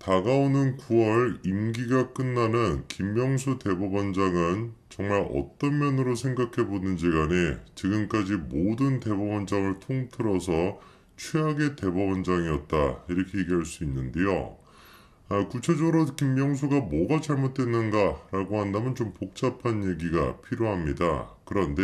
다가오는 9월 임기가 끝나는 김명수 대법원장은 정말 어떤 면으로 생각해 보는지 간에 지금까지 모든 대법원장을 통틀어서 최악의 대법원장이었다 이렇게 얘기할 수 있는데요. 구체적으로 김명수가 뭐가 잘못됐는가라고 한다면 좀 복잡한 얘기가 필요합니다. 그런데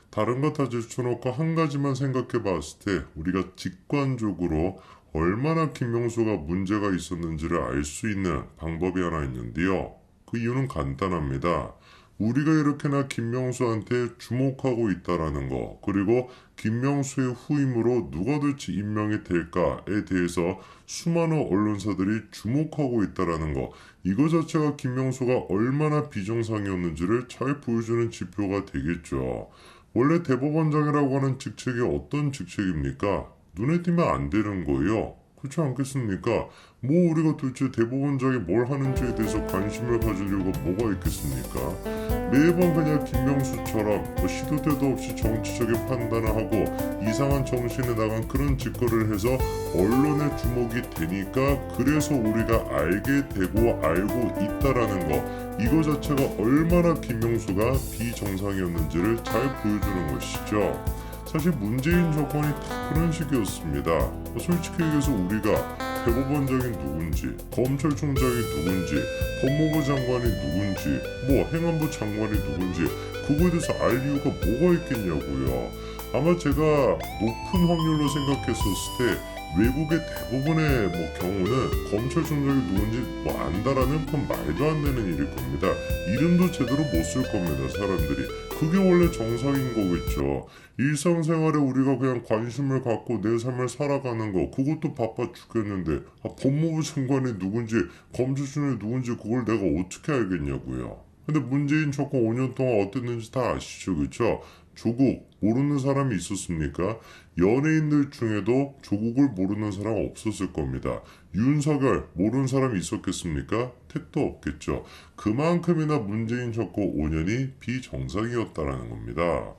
다른 거 다 제쳐놓고 한 가지만 생각해 봤을 때 우리가 직관적으로 얼마나 김명수가 문제가 있었는지를 알 수 있는 방법이 하나 있는데요. 그 이유는 간단합니다. 우리가 이렇게나 김명수한테 주목하고 있다라는 거, 그리고 김명수의 후임으로 누가 될지 임명이 될까에 대해서 수많은 언론사들이 주목하고 있다라는 거, 이거 자체가 김명수가 얼마나 비정상이었는지를 잘 보여주는 지표가 되겠죠. 원래 대법원장이라고 하는 직책이 어떤 직책입니까? 눈에 띄면 안 되는 거예요. 그렇지 않겠습니까? 뭐 우리가 도대체 대법원장이 뭘 하는지에 대해서 관심을 가지려고 뭐가 있겠습니까? 매번 그냥 김명수처럼 뭐 시도 때도 없이 정치적인 판단을 하고 이상한 정신에 나간 그런 짓거리를 해서 언론의 주목이 되니까 그래서 우리가 알게 되고 알고 있다라는 거, 이거 자체가 얼마나 김명수가 비정상이었는지를 잘 보여주는 것이죠. 사실 문재인 정권이 다 그런 식이었습니다. 솔직히 얘기해서 우리가 대법원장이 누군지, 검찰총장이 누군지, 법무부 장관이 누군지, 뭐 행안부 장관이 누군지 그거에 대해서 알 이유가 뭐가 있겠냐고요. 아마 제가 높은 확률로 생각했었을 때 외국의 대부분의 경우는 검찰총장이 누군지 안다라는 건 말도 안 되는 일일 겁니다. 이름도 제대로 못 쓸 겁니다, 사람들이. 그게 원래 정상인 거겠죠. 일상생활에 우리가 그냥 관심을 갖고 내 삶을 살아가는 거, 그것도 바빠 죽겠는데 법무부 장관이 누군지, 검찰총장이 누군지 그걸 내가 어떻게 알겠냐고요. 근데 문재인 정권 5년 동안 어땠는지 다 아시죠, 그쵸? 조국 모르는 사람이 있었습니까? 연예인들 중에도 조국을 모르는 사람 없었을 겁니다. 윤석열 모르는 사람이 있었겠습니까? 택도 없겠죠. 그만큼이나 문재인 정권 5년이 비정상이었다라는 겁니다.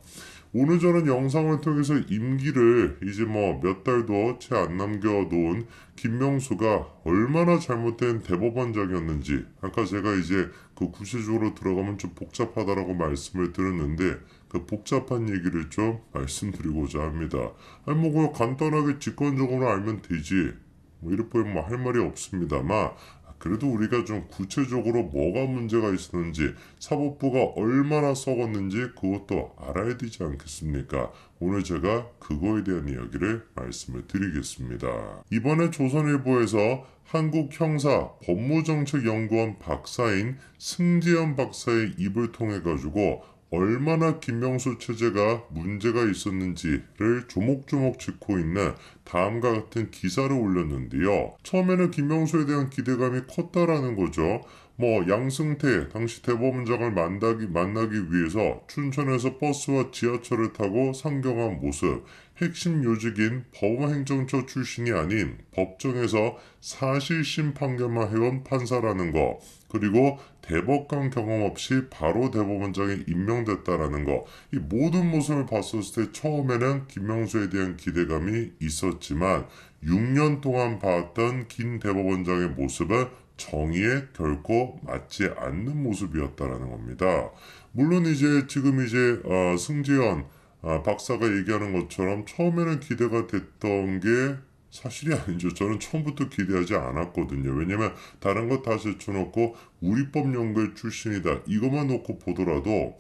오늘 저는 영상을 통해서 임기를 이제 몇 달도 채 안 남겨놓은 김명수가 얼마나 잘못된 대법원장이었는지, 아까 제가 이제 그 구체적으로 들어가면 좀 복잡하다라고 말씀을 드렸는데 그 복잡한 얘기를 좀 말씀드리고자 합니다. 그냥 간단하게 직관적으로 알면 되지, 이럴 바에 할 말이 없습니다만, 그래도 우리가 좀 구체적으로 뭐가 문제가 있었는지, 사법부가 얼마나 썩었는지 그것도 알아야 되지 않겠습니까? 오늘 제가 그거에 대한 이야기를 말씀을 드리겠습니다. 이번에 조선일보에서 한국형사법무정책연구원 박사인 승재현 박사의 입을 통해 가지고 얼마나 김명수 체제가 문제가 있었는지를 조목조목 짚고 있는 다음과 같은 기사를 올렸는데요. 처음에는 김명수에 대한 기대감이 컸다라는 거죠. 양승태 당시 대법원장을 만나기 위해서 춘천에서 버스와 지하철을 타고 상경한 모습, 핵심 요직인 법원행정처 출신이 아닌 법정에서 사실심 판결만 해온 판사라는 거, 그리고 대법관 경험 없이 바로 대법원장에 임명됐다라는 거, 이 모든 모습을 봤었을 때 처음에는 김명수에 대한 기대감이 있었지만 6년 동안 봤던 긴 대법원장의 모습은 정의에 결코 맞지 않는 모습이었다라는 겁니다. 물론 지금 승재현 박사가 얘기하는 것처럼 처음에는 기대가 됐던 게 사실이 아니죠. 저는 처음부터 기대하지 않았거든요. 왜냐면 다른 거 다 제쳐놓고 우리법연구회 출신이다, 이것만 놓고 보더라도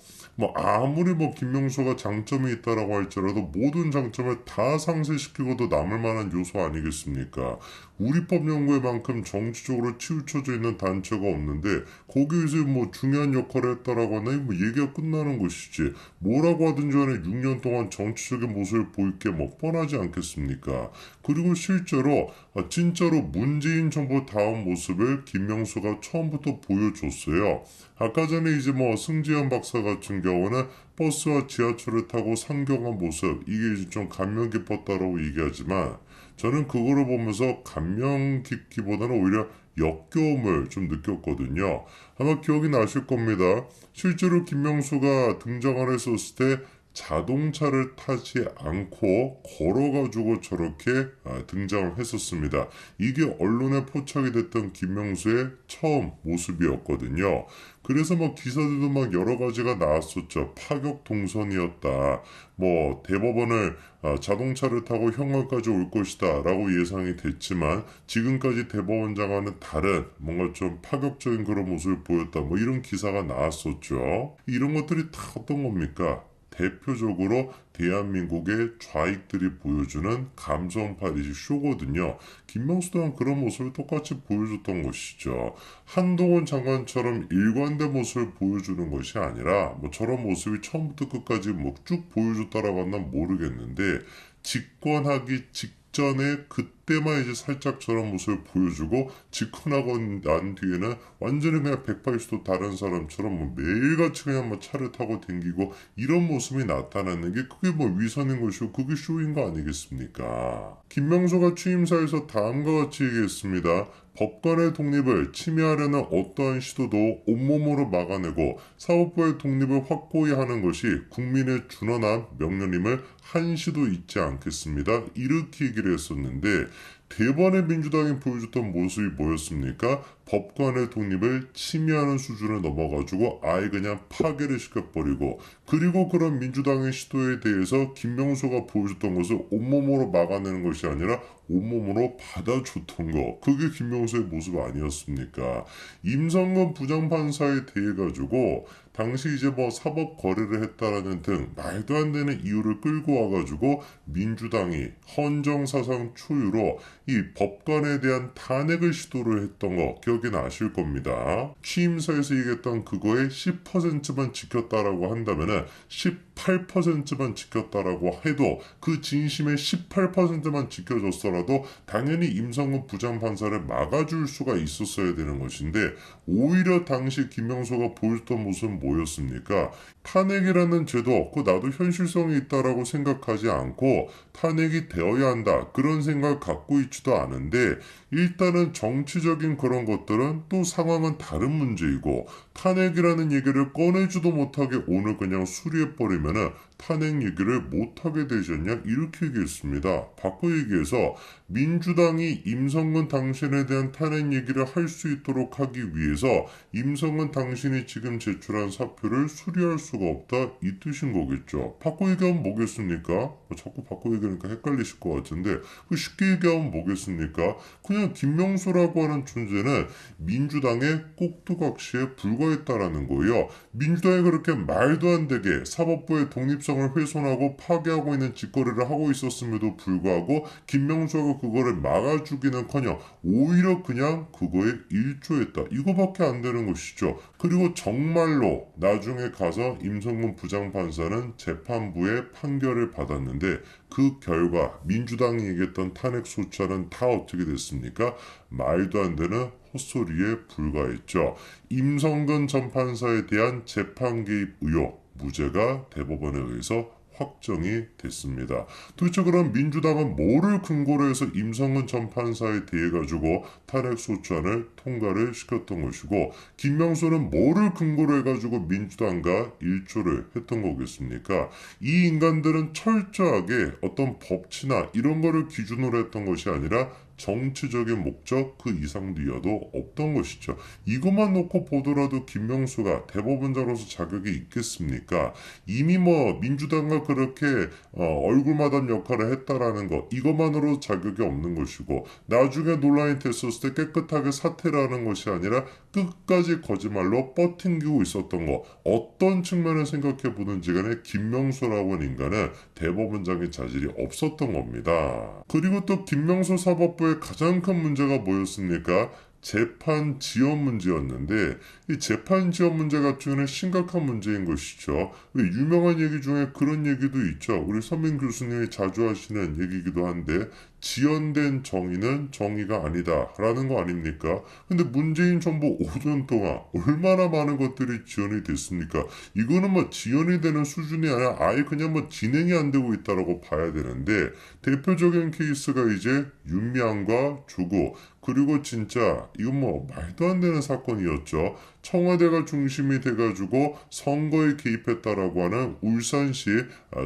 아무리 김명수가 장점이 있다라고 할지라도 모든 장점을 다 상쇄시키고도 남을 만한 요소 아니겠습니까? 우리법연구회만큼 정치적으로 치우쳐져 있는 단체가 없는데 거기에서 중요한 역할을 했다라고 하나 얘기가 끝나는 것이지, 뭐라고 하든지 간에 6년 동안 정치적인 모습을 보일 게 뻔하지 않겠습니까? 그리고 실제로 진짜로 문재인 정부 다음 모습을 김명수가 처음부터 보여줬어요. 아까 전에 승재현 박사 같은 경우는 버스와 지하철을 타고 상경한 모습, 이게 좀 감명 깊었다라고 얘기하지만 저는 그거를 보면서 감명 깊기보다는 오히려 역겨움을 좀 느꼈거든요. 아마 기억이 나실 겁니다. 실제로 김명수가 등장을 했었을 때 자동차를 타지 않고 걸어가지고 저렇게 등장을 했었습니다. 이게 언론에 포착이 됐던 김명수의 처음 모습이었거든요. 그래서 막 기사들도 막 여러 가지가 나왔었죠. 파격 동선이었다. 뭐 대법원을 자동차를 타고 현관까지 올 것이다 라고 예상이 됐지만 지금까지 대법원장과는 다른 뭔가 좀 파격적인 그런 모습을 보였다. 뭐 이런 기사가 나왔었죠. 이런 것들이 다 어떤 겁니까? 대표적으로 대한민국의 좌익들이 보여주는 감성파 이식 쇼거든요. 김명수 또한 그런 모습을 똑같이 보여줬던 것이죠. 한동훈 장관처럼 일관된 모습을 보여주는 것이 아니라 뭐 저런 모습이 처음부터 끝까지 뭐 쭉 보여줬다라고 하면 모르겠는데 집권하기 직전에 그때만 이제 살짝 저런 모습을 보여주고 집권하고 난 뒤에는 완전히 그냥 180도 다른 사람처럼 뭐 매일같이 그냥 뭐 차를 타고 댕기고 이런 모습이 나타나는 게 그게 뭐 위선인 것이고 그게 쇼인 거 아니겠습니까? 김명수가 취임사에서 다음과 같이 얘기했습니다. 법관의 독립을 침해하려는 어떠한 시도도 온몸으로 막아내고 사법부의 독립을 확고히 하는 것이 국민의 준엄한 명령임을 한시도 잊지 않겠습니다. 이렇게 얘기를 했었는데 대번에 민주당이 보여줬던 모습이 뭐였습니까? 법관의 독립을 침해하는 수준을 넘어가지고 아예 그냥 파괴를 시켜버리고 그리고 그런 민주당의 시도에 대해서 김명수가 보여줬던 것을 온몸으로 막아내는 것이 아니라 온몸으로 받아줬던 거. 그게 김명수의 모습 아니었습니까? 임성근 부장판사에 대해 가지고 당시 이제 뭐 사법 거래를 했다라는 등 말도 안 되는 이유를 끌고 와가지고 민주당이 헌정사상 초유로 이 법관에 대한 탄핵을 시도를 했던 거 기억이 나실 겁니다. 취임사에서 얘기했던 그거의 10%만 지켰다라고 한다면은 18%만 지켰다라고 해도 그 진심의 18%만 지켜줬더라도 당연히 임성근 부장판사를 막아줄 수가 있었어야 되는 것인데 오히려 당시 김명수가 보였던 모습은 뭐였습니까? 탄핵이라는 제도 없고 나도 현실성이 있다라고 생각하지 않고 탄핵이 되어야 한다 그런 생각을 갖고 있지도 않은데 일단은 정치적인 그런 것들은 또 상황은 다른 문제이고 탄핵이라는 얘기를 꺼내지도 못하게 오늘 그냥 수리해버리면은 탄핵 얘기를 못하게 되지 않냐 이렇게 얘기했습니다. 바꿔 얘기해서 민주당이 임성근 당신에 대한 탄핵 얘기를 할 수 있도록 하기 위해서 임성근 당신이 지금 제출한 사표를 수리할 수가 없다 이 뜻인 거겠죠. 바꿔 얘기하면 뭐겠습니까? 자꾸 바꿔 얘기하니까 헷갈리실 것 같은데 쉽게 얘기하면 뭐겠습니까? 그냥 김명수라고 하는 존재는 민주당의 꼭두각시에 불과했다라는 거예요. 민주당이 그렇게 말도 안 되게 사법부의 독립성을 훼손하고 파괴하고 있는 짓거리를 하고 있었음에도 불구하고 김명수가 그거를 막아주기는커녕 오히려 그냥 그거에 일조했다. 이거밖에 안 되는 것이죠. 그리고 정말로 나중에 가서 임성근 부장판사는 재판부의 판결을 받았는데 그 결과 민주당이 얘기했던 탄핵 소추안은 다 어떻게 됐습니까? 말도 안 되는 헛소리에 불과했죠. 임성근 전 판사에 대한 재판 개입 의혹 무죄가 대법원에 의해서 확정이 됐습니다. 도대체 그럼 민주당은 뭐를 근거로 해서 임성근 전 판사에 대해 가지고 탄핵 소추안을 통과를 시켰던 것이고 김명수는 뭐를 근거로 해가지고 민주당과 일조를 했던 거겠습니까? 이 인간들은 철저하게 어떤 법치나 이런 거를 기준으로 했던 것이 아니라 정치적인 목적 그 이상도 이하도 없던 것이죠. 이것만 놓고 보더라도 김명수가 대법원장으로서 자격이 있겠습니까? 이미 뭐 민주당과 그렇게 얼굴마담 역할을 했다라는 것 이것만으로 자격이 없는 것이고 나중에 논란이 됐었을 때 깨끗하게 사퇴를 하는 것이 아니라 끝까지 거짓말로 버팅기고 있었던 것 어떤 측면을 생각해 보는지 간에 김명수라고 하는 인간은 대법원장의 자질이 없었던 겁니다. 그리고 또 김명수 사법부의 가장 큰 문제가 뭐였습니까? 재판 지원 문제였는데 이 재판 지원 문제 같은 경우는 심각한 문제인 것이죠. 왜 유명한 얘기 중에 그런 얘기도 있죠. 우리 서민 교수님이 자주 하시는 얘기이기도 한데 지연된 정의는 정의가 아니다라는 거 아닙니까? 근데 문재인 정부 5년 동안 얼마나 많은 것들이 지연이 됐습니까? 이거는 뭐 지연이 되는 수준이 아니라 아예 그냥 뭐 진행이 안 되고 있다라고 봐야 되는데, 대표적인 케이스가 이제 윤미향과 조국, 그리고 진짜 이건 뭐 말도 안 되는 사건이었죠. 청와대가 중심이 돼가지고 선거에 개입했다라고 하는 울산시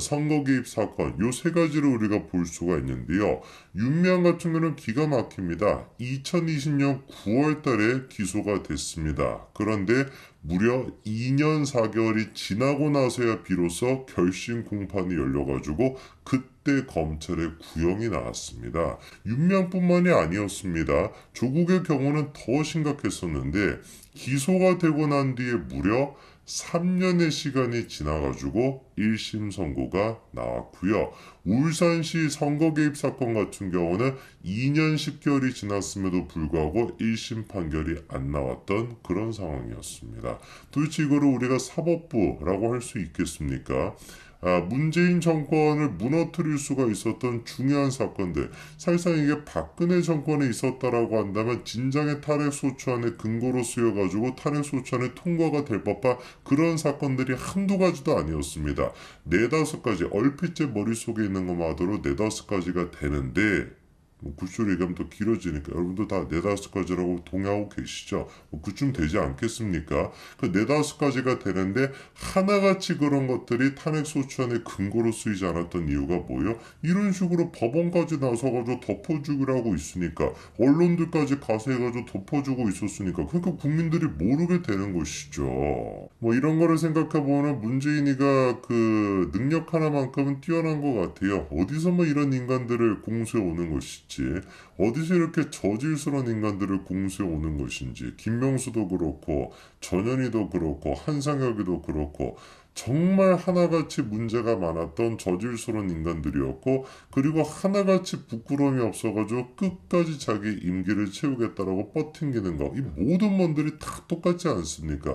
선거 개입 사건, 요 세 가지를 우리가 볼 수가 있는데요. 윤미향 같은 경우는 기가 막힙니다. 2020년 9월 달에 기소가 됐습니다. 그런데 무려 2년 4개월이 지나고 나서야 비로소 결심 공판이 열려가지고 그때 검찰의 구형이 나왔습니다. 윤미향뿐만이 아니었습니다. 조국의 경우는 더 심각했었는데, 기소가 되고 난 뒤에 무려 3년의 시간이 지나가지고 1심 선고가 나왔고요. 울산시 선거 개입 사건 같은 경우는 2년 10개월이 지났음에도 불구하고 1심 판결이 안 나왔던 그런 상황이었습니다. 도대체 이거를 우리가 사법부라고 할 수 있겠습니까? 문재인 정권을 무너뜨릴 수가 있었던 중요한 사건들, 사실상 이게 박근혜 정권에 있었다라고 한다면 진작에 탄핵소추안의 근거로 쓰여가지고 탄핵소추안이 통과가 될 법한 그런 사건들이 한두 가지도 아니었습니다. 네다섯 가지, 얼핏 제 머릿속에 있는 것만으로 네다섯 가지가 되는데, 구쇼를 얘기하면 더 길어지니까 여러분도 다 네다섯 가지라고 동의하고 계시죠? 그쯤 되지 않겠습니까? 그 네다섯 가지가 되는데 하나같이 그런 것들이 탄핵소추안의 근거로 쓰이지 않았던 이유가 뭐예요? 이런 식으로 법원까지 나서가지고 덮어주기로 하고 있으니까, 언론들까지 가서 해가지고 덮어주고 있었으니까, 그러니까 국민들이 모르게 되는 것이죠. 뭐 이런 거를 생각해보면 문재인이가 그 능력 하나만큼은 뛰어난 것 같아요. 어디서 뭐 이런 인간들을 공수해 오는 것이지, 어디서 이렇게 저질스러운 인간들을 공수해 오는 것인지. 김명수도 그렇고 전현희도 그렇고 한상혁이도 그렇고 정말 하나같이 문제가 많았던 저질스러운 인간들이었고, 그리고 하나같이 부끄러움이 없어가지고 끝까지 자기 임기를 채우겠다라고 뻗팅기는 거, 이 모든 분들이 다 똑같지 않습니까?